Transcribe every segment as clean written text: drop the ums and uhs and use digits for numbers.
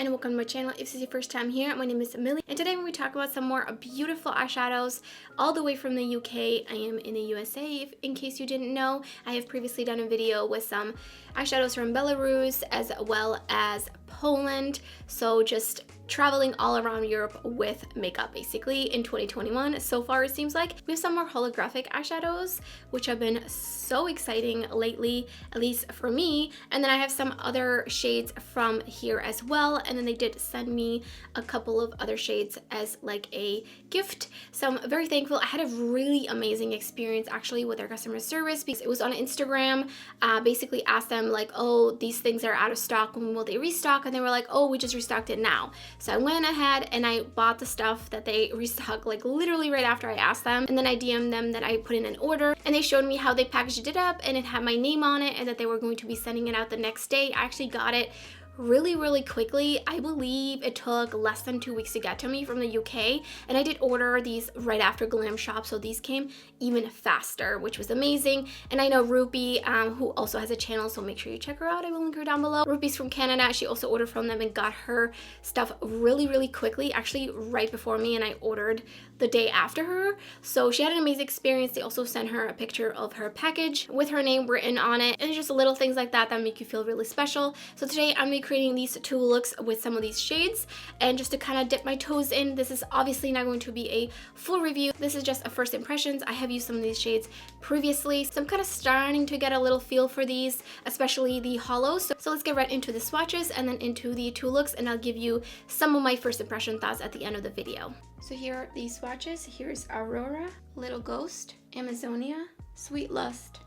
and welcome to my channel. If this is your first time here, my name is Millie, and today we're going to talk about some more beautiful eyeshadows all the way from the UK. I am in the USA, in case you didn't know. I have previously done a video with some eyeshadows from Belarus as well as Poland, so just traveling all around Europe with makeup basically in 2021 so far. It seems like we have some more holographic eyeshadows, which have been so exciting lately, at least for me. And then I have some other shades from here as well, and then they did send me a couple of other shades as like a gift, so I'm very thankful. I had a really amazing experience actually with their customer service because it was on Instagram. Basically asked them like, oh, these things are out of stock, when will they restock? And they were like, oh, we just restocked it now. So I went ahead and I bought the stuff that they restocked like literally right after I asked them, and then I DM'd them that I put in an order, and they showed me how they packaged it up and it had my name on it and that they were going to be sending it out the next day. I actually got it really quickly. I believe it took less than 2 weeks to get to me from the UK, and I did order these right after Glam Shop, so these came even faster, which was amazing. And I know Rupy, who also has a channel, so make sure you check her out. I will link her down below. Rupy's from Canada. She also ordered from them and got her stuff really quickly, actually right before me, and I ordered the day after her. So she had an amazing experience. They also sent her a picture of her package with her name written on it, and just little things like that that make you feel really special. So today I'm gonna be creating these two looks with some of these shades, and just to kind of dip my toes in. This is obviously not going to be a full review. This is just a first impressions. I have used some of these shades previously, so I'm kind of starting to get a little feel for these, especially the holos. So let's get right into the swatches and then into the two looks, and I'll give you some of my first impression thoughts at the end of the video. So here are the swatches. Here's Aurora, Little Ghost, Amazonia, Sweet Lust,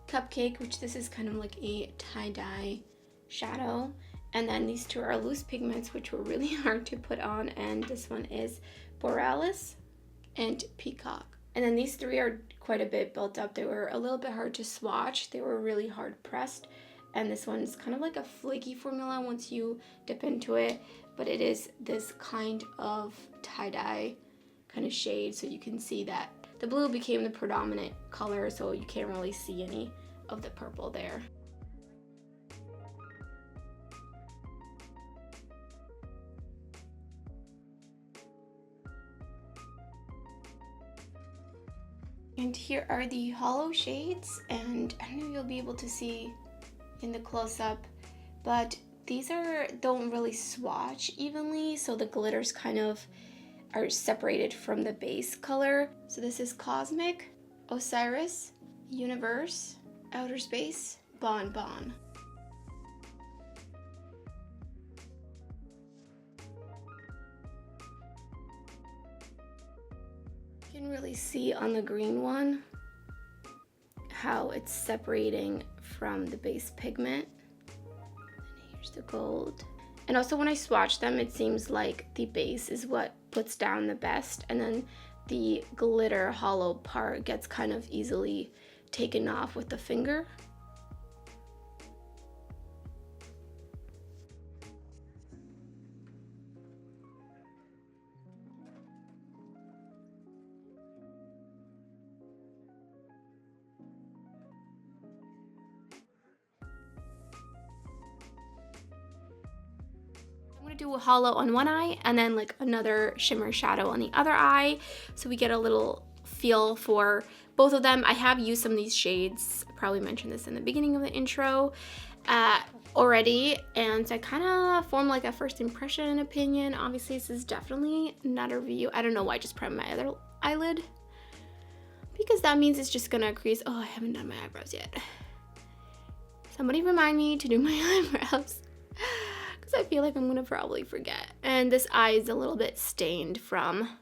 Cupcake, which this is kind of like a tie-dye shadow. And then these two are loose pigments, which were really hard to put on, and this one is Borealis and Peacock. And then these three are quite a bit built up. They were a little bit hard to swatch. They were really hard pressed, and this one is kind of like a flaky formula once you dip into it, but it is this kind of tie-dye kind of shade, so you can see that the blue became the predominant color, so you can't really see any of the purple there. And here are the holo shades, and I don't know if you'll be able to see in the close-up, but these don't really swatch evenly, so the glitters kind of are separated from the base color. So this is Cosmic, Osiris, Universe, Outer Space, Bon Bon. You can really see on the green one how it's separating from the base pigment. And here's the gold. And also when I swatch them, it seems like the base is what puts down the best, and then the glitter hollow part gets kind of easily taken off with the finger. I'm gonna do a holo on one eye and then like another shimmer shadow on the other eye, so we get a little feel for both of them. I have used some of these shades, I probably mentioned this in the beginning of the intro already, and so I kind of formed like a first impression opinion. Obviously this is definitely not a review. I don't know why I just primed my other eyelid, because that means it's just gonna crease. Oh, I haven't done my eyebrows yet. Somebody remind me to do my eyebrows, because I feel like I'm gonna probably forget. And this eye is a little bit stained from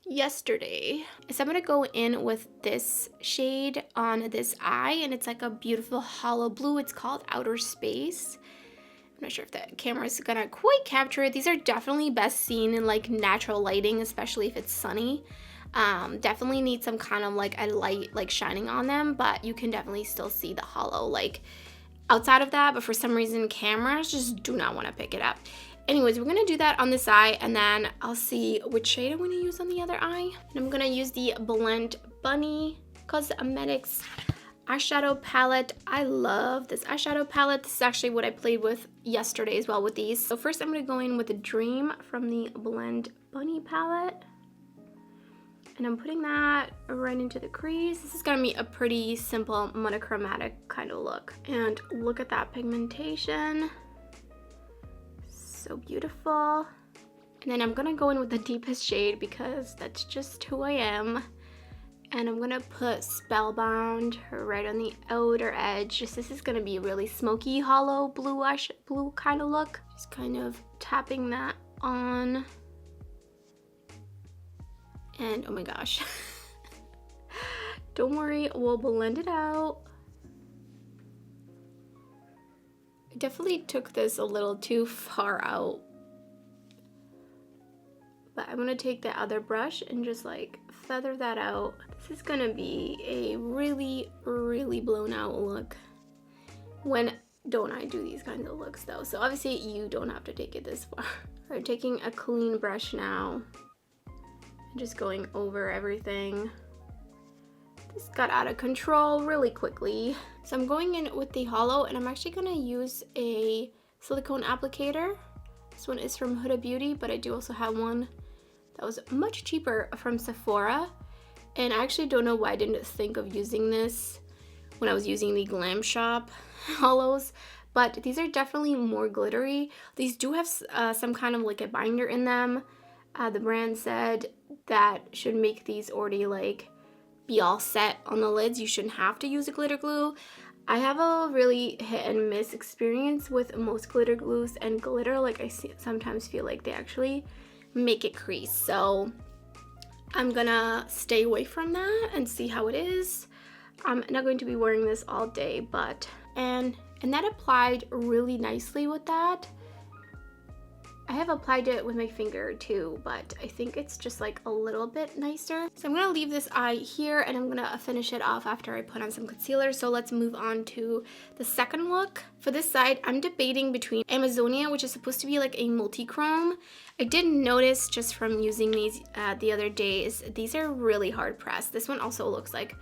yesterday. So I'm gonna go in with this shade on this eye, and it's like a beautiful hollow blue. It's called Outer Space. I'm not sure if the camera is gonna quite capture it. These are definitely best seen in like natural lighting, especially if it's sunny. Definitely need some kind of like a light like shining on them, but you can definitely still see the hollow like outside of that, but for some reason cameras just do not want to pick it up. Anyways, we're gonna do that on this eye, and then I'll see which shade I'm gonna use on the other eye. And I'm gonna use the Blend Bunny Cosmetics eyeshadow palette. I love this eyeshadow palette. This is actually what I played with yesterday as well with these. So first I'm going to go in with the Dream from the Blend Bunny palette. And I'm putting that right into the crease. This is going to be a pretty simple monochromatic kind of look. And look at that pigmentation. So beautiful. And then I'm going to go in with the deepest shade because that's just who I am. And I'm going to put Spellbound right on the outer edge. This is going to be a really smoky, hollow blue kind of look. Just kind of tapping that on. And oh my gosh, don't worry, we'll blend it out. I definitely took this a little too far out. But I'm gonna take the other brush and just like feather that out. This is gonna be a really, really blown out look. When don't I do these kinds of looks though? So obviously you don't have to take it this far. Alright, taking a clean brush now. Just going over everything. This got out of control really quickly. So I'm going in with the holo and I'm actually gonna use a silicone applicator. This one is from Huda Beauty, but I do also have one that was much cheaper from Sephora. And I actually don't know why I didn't think of using this when I was using the Glam Shop holos, but these are definitely more glittery. These do have some kind of like a binder in them. The brand said that should make these already like be all set on the lids. You shouldn't have to use a glitter glue. I have a really hit and miss experience with most glitter glues and glitter. Like I sometimes feel like they actually make it crease. So I'm gonna stay away from that and see how it is. I'm not going to be wearing this all day, but and that applied really nicely with that. I have applied it with my finger too, but I think it's just like a little bit nicer. So I'm gonna leave this eye here and I'm gonna finish it off after I put on some concealer. So let's move on to the second look. For this side, I'm debating between Amazonia, which is supposed to be like a multichrome. I did notice just from using these the other days, these are really hard pressed. This one also looks like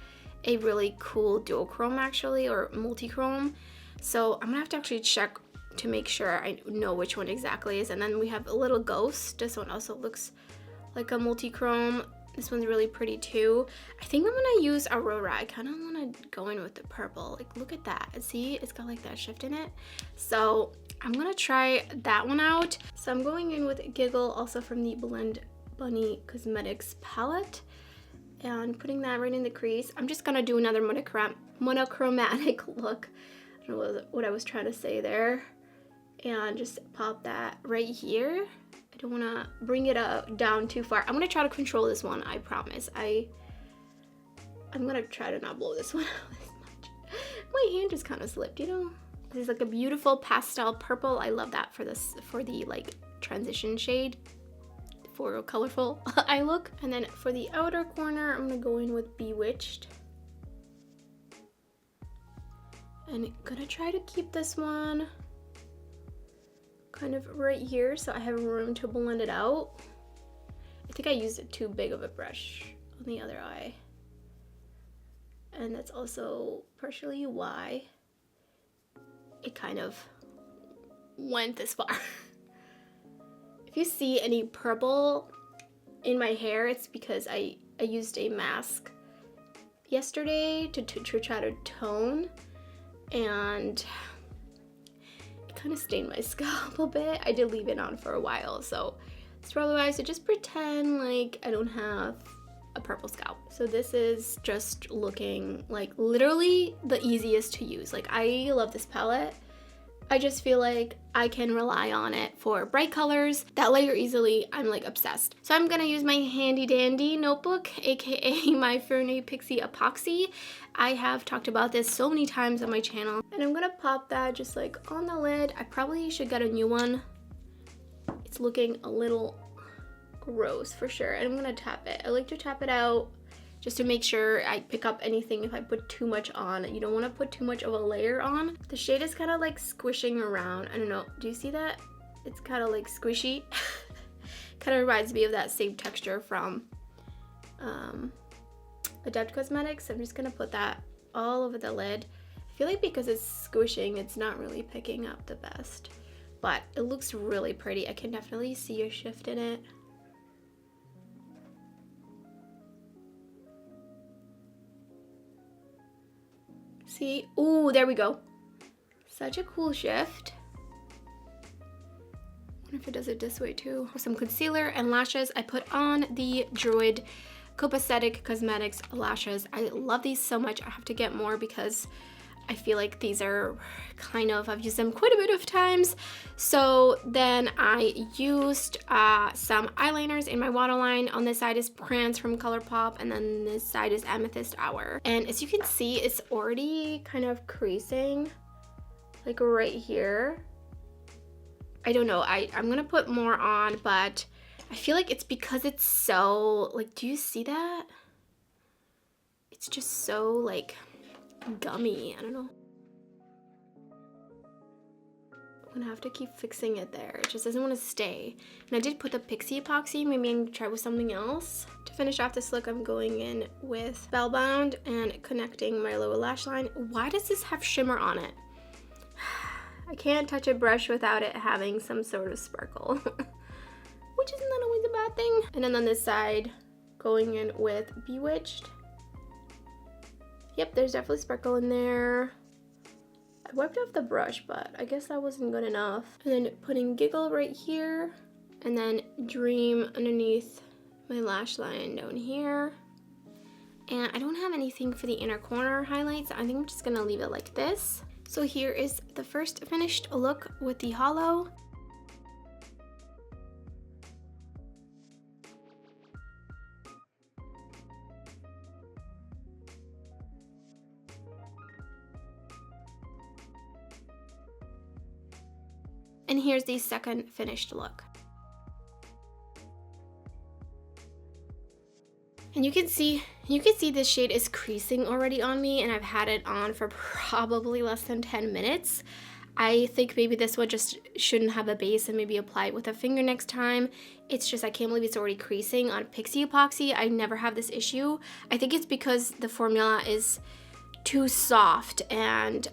a really cool duochrome actually, or multichrome. So I'm gonna have to actually check to make sure I know which one exactly is. And then we have a little ghost. This one also looks like a multichrome. This one's really pretty too. I think I'm gonna use Aurora. I kind of want to go in with the purple. Like look at that. See, it's got like that shift in it. So I'm gonna try that one out. So I'm going in with Giggle, also from the Blend Bunny Cosmetics palette, and putting that right in the crease. I'm just gonna do another monochromatic look. I don't know what I was trying to say there. And just pop that right here. I don't want to bring it down too far. I'm going to try to control this one, I promise. I'm going to try to not blow this one out as much. My hand just kind of slipped, you know? This is like a beautiful pastel purple. I love that for the like transition shade for a colorful eye look. And then for the outer corner, I'm going to go in with Bewitched. And gonna try to keep this one kind of right here so I have room to blend it out. I think I used it too big of a brush on the other eye. And that's also partially why it kind of went this far. If you see any purple in my hair, it's because I used a mask yesterday to try to tone, and kind of stained my scalp a bit. I did leave it on for a while, so it's probably why I should just pretend like I don't have a purple scalp. So this is just looking like literally the easiest to use. Like I love this palette. I just feel like I can rely on it for bright colors that layer easily. I'm like obsessed. So I'm gonna use my handy dandy notebook, aka my Fernie Pixie Epoxy. I have talked about this so many times on my channel. And I'm gonna pop that just like on the lid. I probably should get a new one. It's looking a little gross for sure. And I'm gonna tap it. I like to tap it out just to make sure I pick up anything if I put too much on. You don't want to put too much of a layer on. The shade is kind of like squishing around. I don't know, do you see that? It's kind of like squishy. Kind of reminds me of that same texture from Adept Cosmetics. I'm just gonna put that all over the lid. I feel like because it's squishing, it's not really picking up the best, but it looks really pretty. I can definitely see a shift in it. See? Ooh, there we go. Such a cool shift. I wonder if it does it this way too. For some concealer and lashes, I put on the Druid Copacetic Cosmetics lashes. I love these so much. I have to get more because I feel like these are kind of, I've used them quite a bit of times. So then I used some eyeliners in my waterline. On this side is Prance from ColourPop, and then this side is Amethyst Hour. And as you can see, it's already kind of creasing, like right here. I don't know, I'm gonna put more on, but I feel like it's because it's so, like, do you see that? It's just so, like, gummy. I don't know. I'm gonna have to keep fixing it there. It just doesn't want to stay. And I did put the Pixie Epoxy. Maybe I'm gonna try with something else. To finish off this look, I'm going in with Spellbound and connecting my lower lash line. Why does this have shimmer on it? I can't touch a brush without it having some sort of sparkle, which isn't that always a bad thing. And then on this side, going in with Bewitched. Yep, there's definitely sparkle in there. I wiped off the brush, but I guess that wasn't good enough. And then putting Giggle right here, and then Dream underneath my lash line down here. And I don't have anything for the inner corner highlights. I think I'm just gonna leave it like this. So here is the first finished look with the holo. And here's the second finished look. And you can see this shade is creasing already on me, and I've had it on for probably less than 10 minutes. I think maybe this one just shouldn't have a base and maybe apply it with a finger next time. It's just, I can't believe it's already creasing on Pixie Epoxy. I never have this issue. I think it's because the formula is too soft, and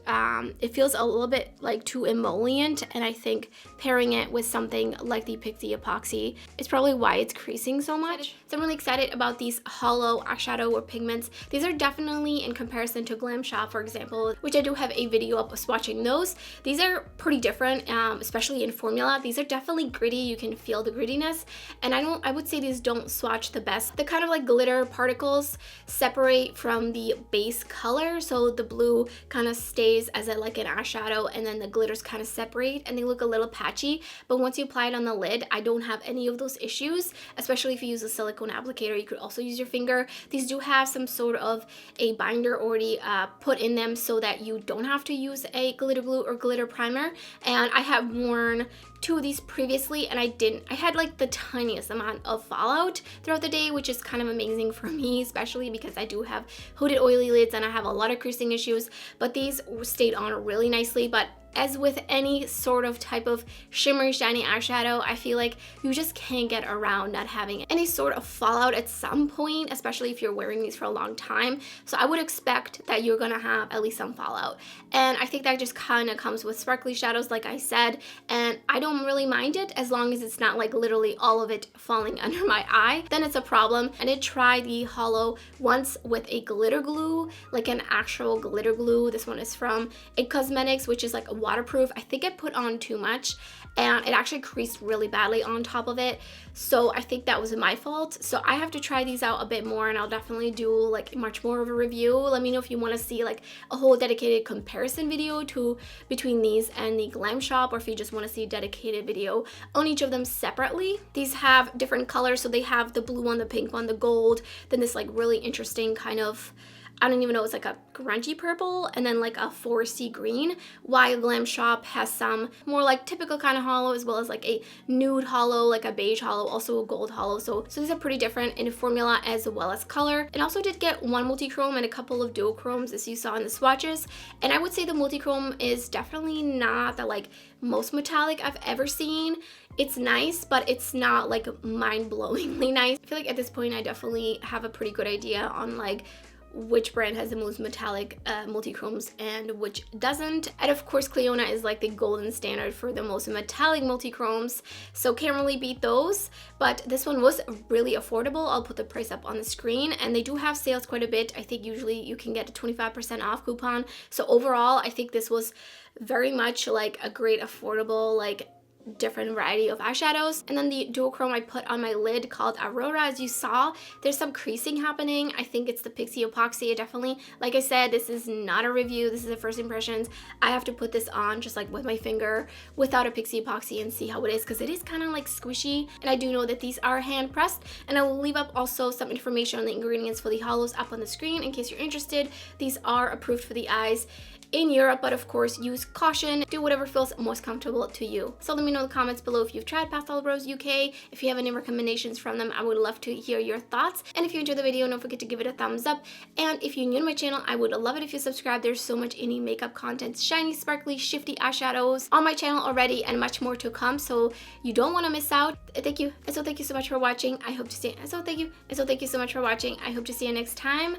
it feels a little bit like too emollient, and I think pairing it with something like the Pixie Epoxy is probably why it's creasing so much. So I'm really excited about these holo eyeshadow or pigments. These are definitely, in comparison to Glam Shop, for example, which I do have a video up of swatching those, these are pretty different, especially in formula. These are definitely gritty. You can feel the grittiness, and I would say these don't swatch the best. The kind of like glitter particles separate from the base color, so the blue kind of stays as like an eyeshadow, and then the glitters kind of separate and they look a little patchy. But once you apply it on the lid, I don't have any of those issues, especially if you use a silicone applicator. You could also use your finger. These do have some sort of a binder already put in them so that you don't have to use a glitter glue or glitter primer. And I have worn 2 of these previously, and I had like the tiniest amount of fallout throughout the day, which is kind of amazing for me, especially because I do have hooded oily lids and I have a lot of creasing issues, but these stayed on really nicely. But as with any sort of type of shimmery shiny eyeshadow, I feel like you just can't get around not having any sort of fallout at some point, especially if you're wearing these for a long time. So I would expect that you're gonna have at least some fallout. And I think that just kind of comes with sparkly shadows, like I said, and I don't really mind it as long as it's not like literally all of it falling under my eye. Then it's a problem. I did try the holo once with a glitter glue, like an actual glitter glue. This one is from It Cosmetics, which is like a waterproof. I think I put on too much and it actually creased really badly on top of it, so I think that was my fault. So I have to try these out a bit more, and I'll definitely do like much more of a review. Let me know if you want to see like a whole dedicated comparison video between these and the Glam Shop, or if you just want to see a dedicated video on each of them separately. These have different colors, so they have the blue one, the pink one, the gold, then this like really interesting kind of, I don't even know, it's like a grungy purple, and then like a foresty green, while Glam Shop has some more like typical kind of holo, as well as like a nude holo, like a beige holo, also a gold holo. So these are pretty different in formula as well as color. And also did get one multichrome and a couple of duochromes, as you saw in the swatches. And I would say the multichrome is definitely not the like most metallic I've ever seen. It's nice, but it's not like mind-blowingly nice. I feel like at this point I definitely have a pretty good idea on like which brand has the most metallic multichromes and which doesn't. And of course Cliona is like the golden standard for the most metallic multichromes, so can't really beat those. But this one was really affordable. I'll put the price up on the screen, and they do have sales quite a bit. I think usually you can get a 25% off coupon. So overall I think this was very much like a great affordable, like different variety of eyeshadows. And then the duochrome I put on my lid called Aurora, as you saw, there's some creasing happening. I think it's the pixie epoxy. Definitely, like I said, this is not a review, this is the first impressions. I have to put this on just like with my finger without a pixie epoxy and see how it is, because it is kind of like squishy. And I do know that these are hand pressed, and I will leave up also some information on the ingredients for the holos up on the screen in case you're interested. These are approved for the eyes in Europe, but of course use caution. Do whatever feels most comfortable to you. So let me know in the comments below if you've tried Pastel Rose UK. If you have any recommendations from them, I would love to hear your thoughts. And if you enjoyed the video, don't forget to give it a thumbs up. And if you're new to my channel, I would love it if you subscribe. There's so much indie makeup content, shiny, sparkly, shifty eyeshadows on my channel already, and much more to come, so you don't want to miss out. Thank you. And so thank you so much for watching. I hope to see you. And so thank you so much for watching. I hope to see you next time.